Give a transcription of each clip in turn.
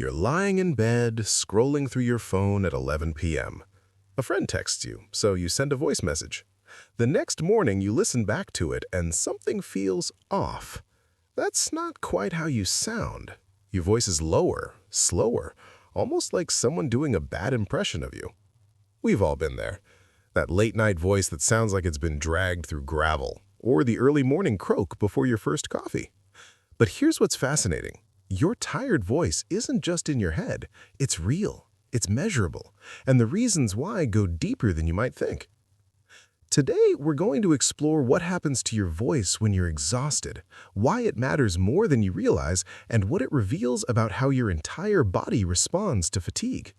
You're lying in bed, scrolling through your phone at 11 p.m. A friend texts you, so you send a voice message. The next morning, you listen back to it, and something feels off. That's not quite how you sound. Your voice is lower, slower, almost like someone doing a bad impression of you. We've all been there. That late-night voice that sounds like it's been dragged through gravel, or the early morning croak before your first coffee. But here's what's fascinating. Your tired voice isn't just in your head. It's real, it's measurable, and the reasons why go deeper than you might think. Today, we're going to explore what happens to your voice when you're exhausted, why it matters more than you realize, and what it reveals about how your entire body responds to fatigue.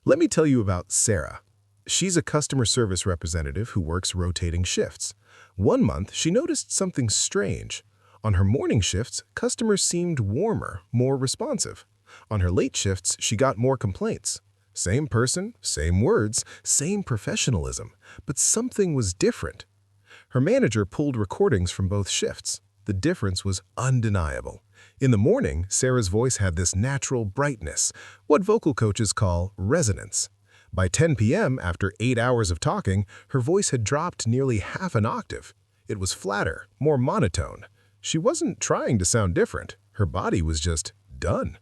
Let me tell you about Sarah. She's a customer service representative who works rotating shifts. One month, she noticed something strange. On her morning shifts, customers seemed warmer, more responsive. On her late shifts, she got more complaints. Same person, same words, same professionalism, but something was different. Her manager pulled recordings from both shifts. The difference was undeniable. In the morning, Sarah's voice had this natural brightness, what vocal coaches call resonance. By 10 p.m., after 8 hours of talking, her voice had dropped nearly half an octave. It was flatter, more monotone. She wasn't trying to sound different. Her body was just done.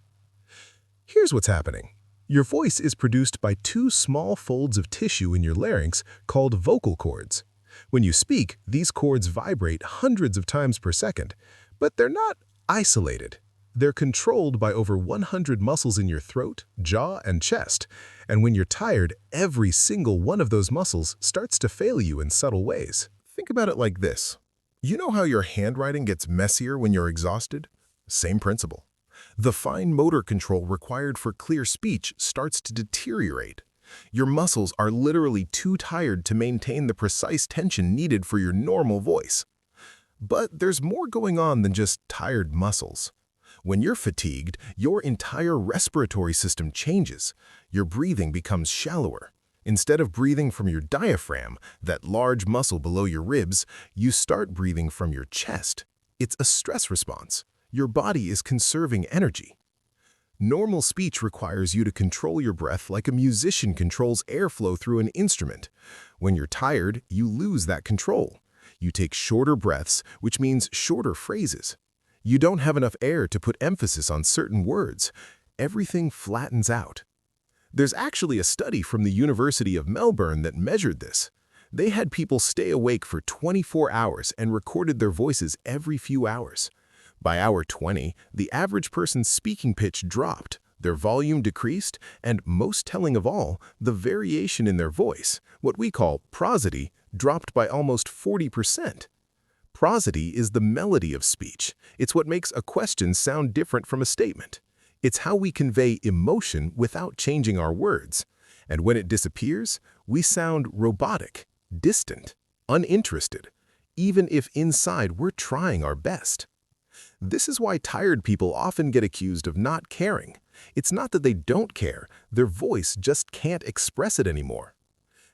Here's what's happening. Your voice is produced by two small folds of tissue in your larynx called vocal cords. When you speak, these cords vibrate hundreds of times per second, but they're not isolated. They're controlled by over 100 muscles in your throat, jaw, and chest, and when you're tired, every single one of those muscles starts to fail you in subtle ways. Think about it like this. You know how your handwriting gets messier when you're exhausted? Same principle. The fine motor control required for clear speech starts to deteriorate. Your muscles are literally too tired to maintain the precise tension needed for your normal voice. But there's more going on than just tired muscles. When you're fatigued, your entire respiratory system changes. Your breathing becomes shallower. Instead of breathing from your diaphragm, that large muscle below your ribs, you start breathing from your chest. It's a stress response. Your body is conserving energy. Normal speech requires you to control your breath like a musician controls airflow through an instrument. When you're tired, you lose that control. You take shorter breaths, which means shorter phrases. You don't have enough air to put emphasis on certain words. Everything flattens out. There's actually a study from the University of Melbourne that measured this. They had people stay awake for 24 hours and recorded their voices every few hours. By hour 20, the average person's speaking pitch dropped, their volume decreased, and most telling of all, the variation in their voice, what we call prosody, dropped by almost 40%. Prosody is the melody of speech. It's what makes a question sound different from a statement. It's how we convey emotion without changing our words. And when it disappears, we sound robotic, distant, uninterested, even if inside we're trying our best. This is why tired people often get accused of not caring. It's not that they don't care, their voice just can't express it anymore.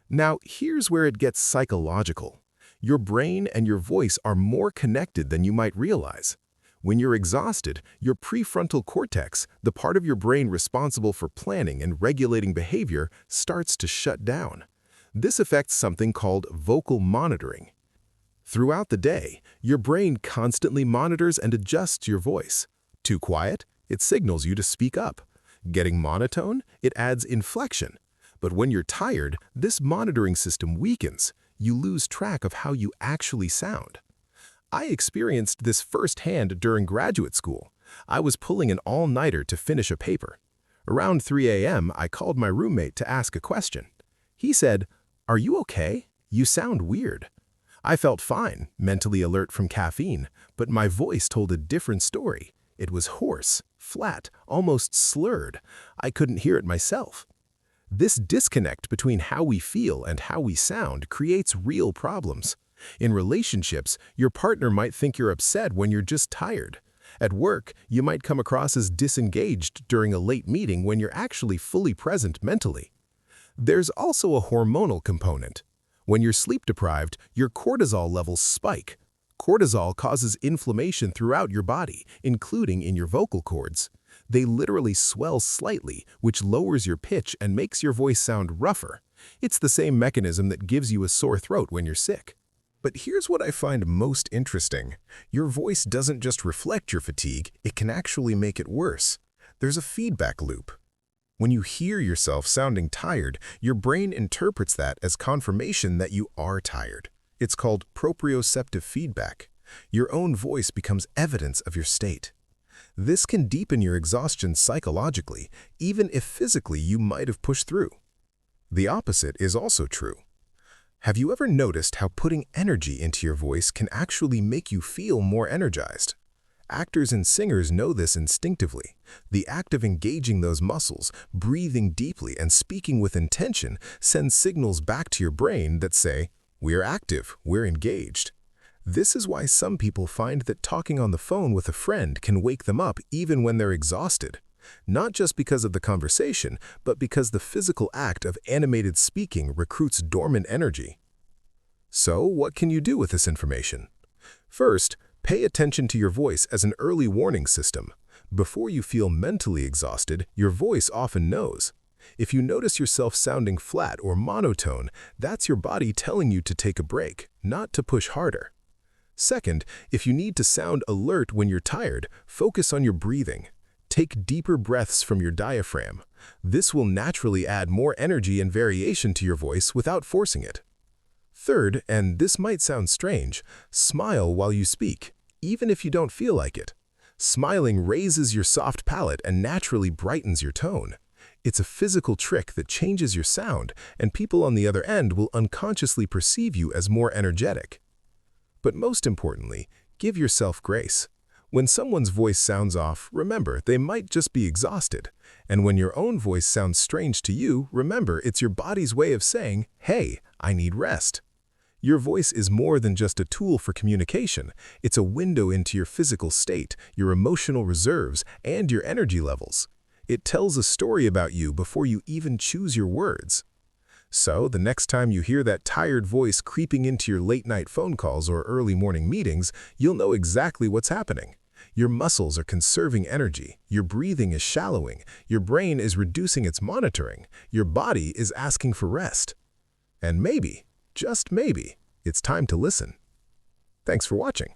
Now, here's where it gets psychological. Your brain and your voice are more connected than you might realize. When you're exhausted, your prefrontal cortex, the part of your brain responsible for planning and regulating behavior, starts to shut down. This affects something called vocal monitoring. Throughout the day, your brain constantly monitors and adjusts your voice. Too quiet? It signals you to speak up. Getting monotone? It adds inflection. But when you're tired, this monitoring system weakens. You lose track of how you actually sound. I experienced this firsthand during graduate school. I was pulling an all-nighter to finish a paper. Around 3 a.m., I called my roommate to ask a question. He said, "Are you okay? You sound weird." I felt fine, mentally alert from caffeine, but my voice told a different story. It was hoarse, flat, almost slurred. I couldn't hear it myself. This disconnect between how we feel and how we sound creates real problems. In relationships, your partner might think you're upset when you're just tired. At work, you might come across as disengaged during a late meeting when you're actually fully present mentally. There's also a hormonal component. When you're sleep-deprived, your cortisol levels spike. Cortisol causes inflammation throughout your body, including in your vocal cords. They literally swell slightly, which lowers your pitch and makes your voice sound rougher. It's the same mechanism that gives you a sore throat when you're sick. But here's what I find most interesting. Your voice doesn't just reflect your fatigue, it can actually make it worse. There's a feedback loop. When you hear yourself sounding tired, your brain interprets that as confirmation that you are tired. It's called proprioceptive feedback. Your own voice becomes evidence of your state. This can deepen your exhaustion psychologically, even if physically you might have pushed through. The opposite is also true. Have you ever noticed how putting energy into your voice can actually make you feel more energized? Actors and singers know this instinctively. The act of engaging those muscles, breathing deeply, and speaking with intention sends signals back to your brain that say, "We're active, we're engaged." This is why some people find that talking on the phone with a friend can wake them up even when they're exhausted. Not just because of the conversation, but because the physical act of animated speaking recruits dormant energy. So, what can you do with this information? First, pay attention to your voice as an early warning system. Before you feel mentally exhausted, your voice often knows. If you notice yourself sounding flat or monotone, that's your body telling you to take a break, not to push harder. Second, if you need to sound alert when you're tired, focus on your breathing. Take deeper breaths from your diaphragm. This will naturally add more energy and variation to your voice without forcing it. Third, and this might sound strange, smile while you speak, even if you don't feel like it. Smiling raises your soft palate and naturally brightens your tone. It's a physical trick that changes your sound, and people on the other end will unconsciously perceive you as more energetic. But most importantly, give yourself grace. When someone's voice sounds off, remember they might just be exhausted. And when your own voice sounds strange to you, remember it's your body's way of saying, "Hey, I need rest." Your voice is more than just a tool for communication. It's a window into your physical state, your emotional reserves, and your energy levels. It tells a story about you before you even choose your words. So, the next time you hear that tired voice creeping into your late-night phone calls or early morning meetings, you'll know exactly what's happening. Your muscles are conserving energy, your breathing is shallowing, your brain is reducing its monitoring, your body is asking for rest. And maybe, just maybe, it's time to listen. Thanks for watching.